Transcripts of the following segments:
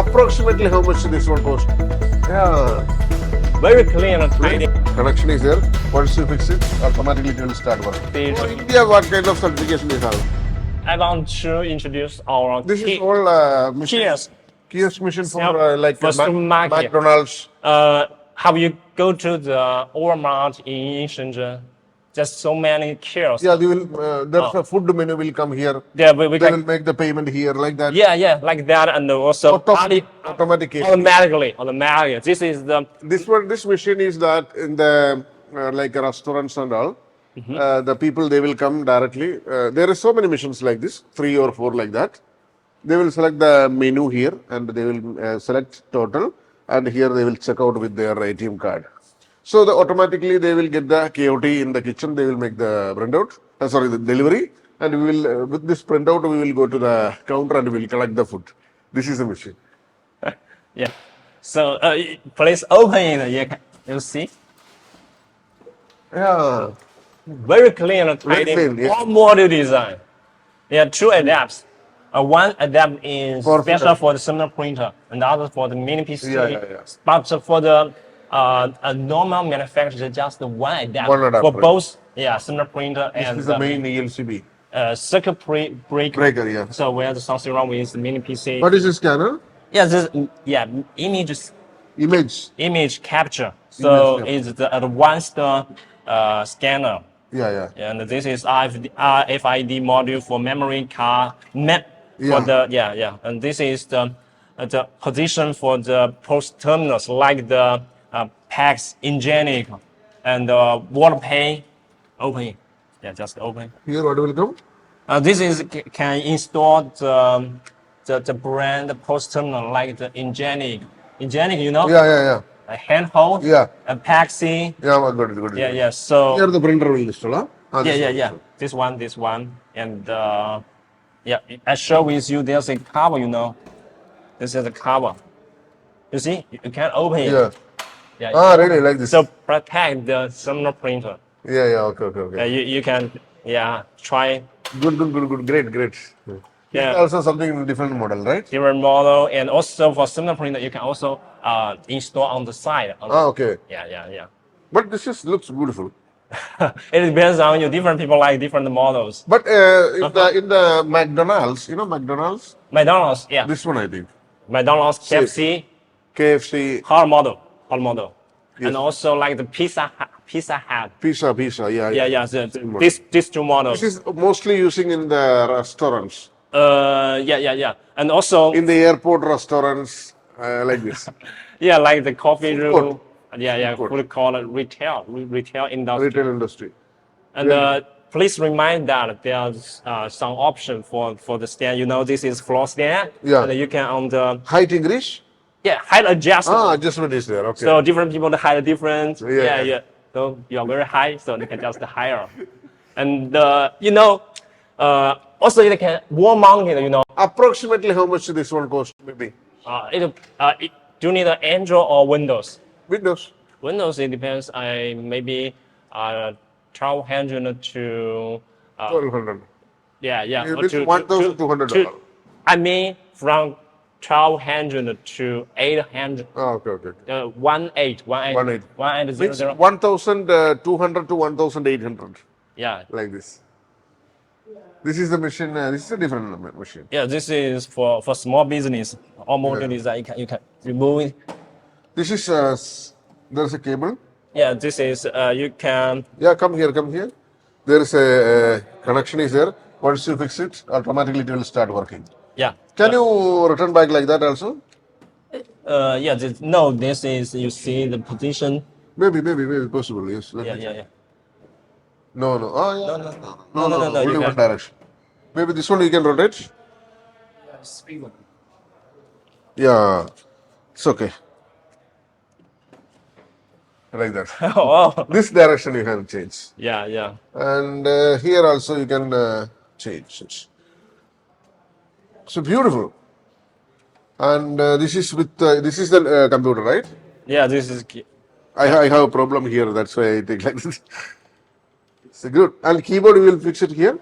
Approximately how much this one cost? Yeah. Very clean and tidy. Connection is there. Once you fix it, automatically it will start working. This- For India, what kind of certification you have? I want to introduce our This is key- all machine. kiosk. Kiosk machine for Yeah, for supermarket. McDonald's. How you go to the Walmart in Shenzhen? Just so many kiosks. Yeah, they will. There's a food menu will come here. Yeah, we They can. will make the payment here like that. Yeah, like that, and also Automatic. automatically. This is the This machine is that in the like restaurants and all. The people they will come directly. There are so many machines like this, 3 or 4 like that. They will select the menu here and they will select total, and here they will check out with their ATM card. So automatically they will get the KOT in the kitchen. They will make the printout. The delivery, and we will with this printout we will go to the counter and we will collect the food. This is the machine. yeah. So please open it. You see, Yeah. very clean and tidy. clean, yeah. All model design. Yeah, 2 adapts. One adapt is For- special for the cinema printer, and the other for the mini PC. Yeah. But for the a normal manufacturer, just one adapter, One adapter. for both. Yeah, cinema printer This and is the main ELCB circuit breaker. breaker. Yeah. So where there's something wrong with the mini PC. What is the scanner? Yeah, image capture. So Image capture. it's the advanced scanner. Yeah. And this is RFID module for memory card map for Yeah. And this is the position for the post terminals like the PAX, Ingenic, and WorldPay. Open it. Yeah, just open. Here what will come? This is can install the brand post terminal like the Ingenic. Ingenic, you know, Yeah. a handhold, Yeah. a Paxi. Yeah, got it. Yeah. So Here the printer will install, huh? yeah. This one, and I share with you. There's a cover, you know. This is a cover. You see, you can open it. Yeah. Yeah. Really like this. So protect the thermal printer. Yeah. Okay. You can try Good. Great. Yeah. Also something different model, right? different model, and also for thermal printer you can also install on the side. Okay. Yeah. But this looks beautiful. It depends on you. Different people like different models. But in the McDonald's, you know McDonald's? McDonald's, yeah. This one I think. McDonald's, KFC, KFC, hot model, Yes. and also like the Pizza Hut. pizza. Yeah. Yeah. These 2 models. This is mostly using in the restaurants, Yeah. And also, in the airport restaurants, like this. yeah, like the coffee room. court. Yeah. court. We call it retail industry. Retail industry. And please remind that there's some option for the stand. You know, this is floor stand. Yeah. And you can on the Height increase? height adjustment. Adjustment is there. Okay. So different people the height different. Yeah. So you're very high, so they can just higher. And also it can wall mounted. You know, Approximately how much this one cost? Maybe do you need an Android or Windows? Windows. Windows, it depends. Maybe 1,200 to 1200. yeah. It's $1,200. I mean from 1,200 to 800. Okay. 18. Means 1,200 to 1,800. Yeah. Like this. This is the machine. This is a different machine. Yeah, this is for small business. All model design you can remove it. This is there's a cable. Yeah, this is you can. Yeah, come here. There is a connection is there. Once you fix it, automatically it will start working. Yeah. Can you return back like that also? This is you see the position. Maybe possible. Yes. Yeah. No. Oh yeah. No. Only You one can. direction. Maybe this one you can rotate. Yeah. It's okay. Like that. Oh. This direction you can change. Yeah. And here also you can change it. So beautiful. And this is with this is the computer, right? Yeah, this is. I have a problem here. That's why I take like this. So good. And keyboard, we will fix it here.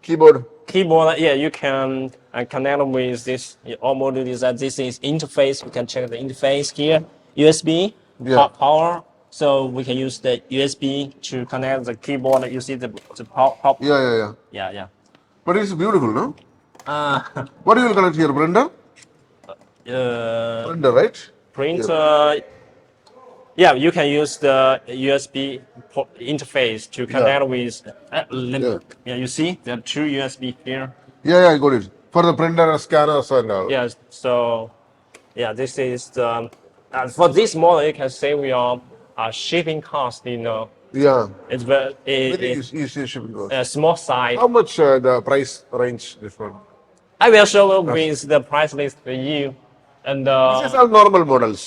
Keyboard. keyboard, yeah, you can connect with this all modules. That this is interface. You can check the interface here. USB Yeah. power. So we can use the USB to connect the keyboard. You see the power. Yeah. Yeah. But it's beautiful, no? Uh, What do you will connect here? Printer? uh, Printer, right? printer. Yeah, you can use the USB interface to connect with. Yeah, you see there are two USB here. Yeah, I got it. For the printer, scanners and all. Yes. So, yeah, this is the for this model. You can save your shipping cost. Yeah. It's very Very easy shipping cost. a small size. How much the price range this one? I will show with the price list for you. And This is all normal models.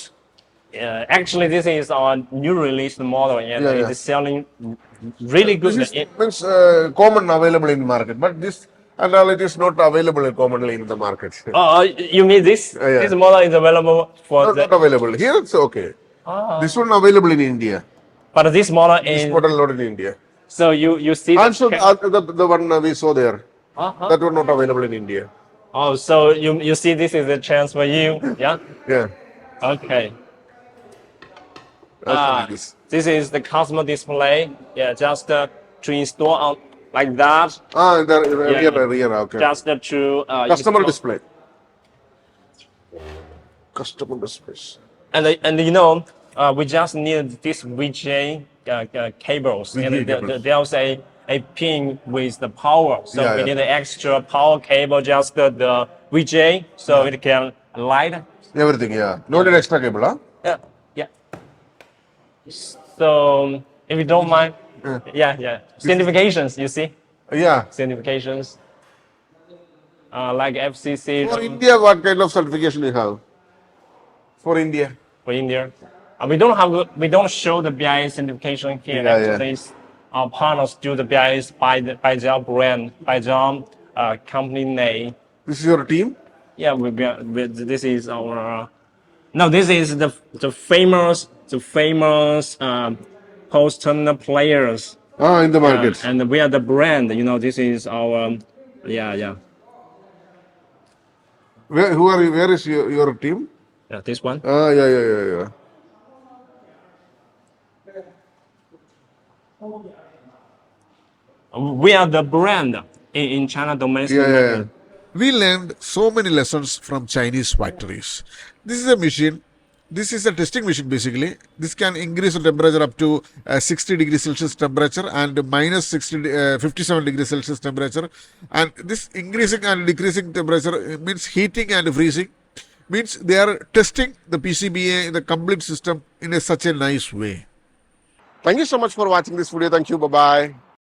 actually, this is our new released model, and Yeah, it yeah. is selling really good. This is means common available in market, but this and all it is not available commonly in the market. You mean this? Yeah. This model is available for Not, the. not available here. It's okay. This one available in India. But this model This is. model not in India. So you see Also, the. the one we saw there, Uh-huh. that one not available in India. Oh, so you see this is a chance for you, yeah? Yeah. Okay. Like this. This is the customer display. Yeah, just to install on like that. The Yeah. rear, okay. Just to Customer install. display. Customer displays. And we just need this VGA cables. VGA And cables. there's a pin with the power. So Yeah, we yeah. need an extra power cable, just the VGA, so it can light. Everything, yeah. No need extra cable, huh? Yeah. So if you don't mind, yeah. Certifications, you see? Yeah. Certifications. Like FCC For India, what kind of certification you have? For India? for India. We don't show the BIS certification here. Yeah, yeah. Actually, our partners do the BIS by their brand, by their company name. This is your team? Yeah, this is our. No, this is the famous post-terminal players. In the market. And we are the brand. This is our. Yeah. Where is your team? This one. Yeah. We are the brand in China domestic Yeah. market. We learned so many lessons from Chinese factories. This is a machine. This is a testing machine basically. This can increase the temperature up to 60 degrees Celsius temperature and minus 57 degrees Celsius temperature. And this increasing and decreasing temperature means heating and freezing. Means they are testing the PCBA, the complete system in such a nice way. Thank you so much for watching this video. Thank you. Bye-bye.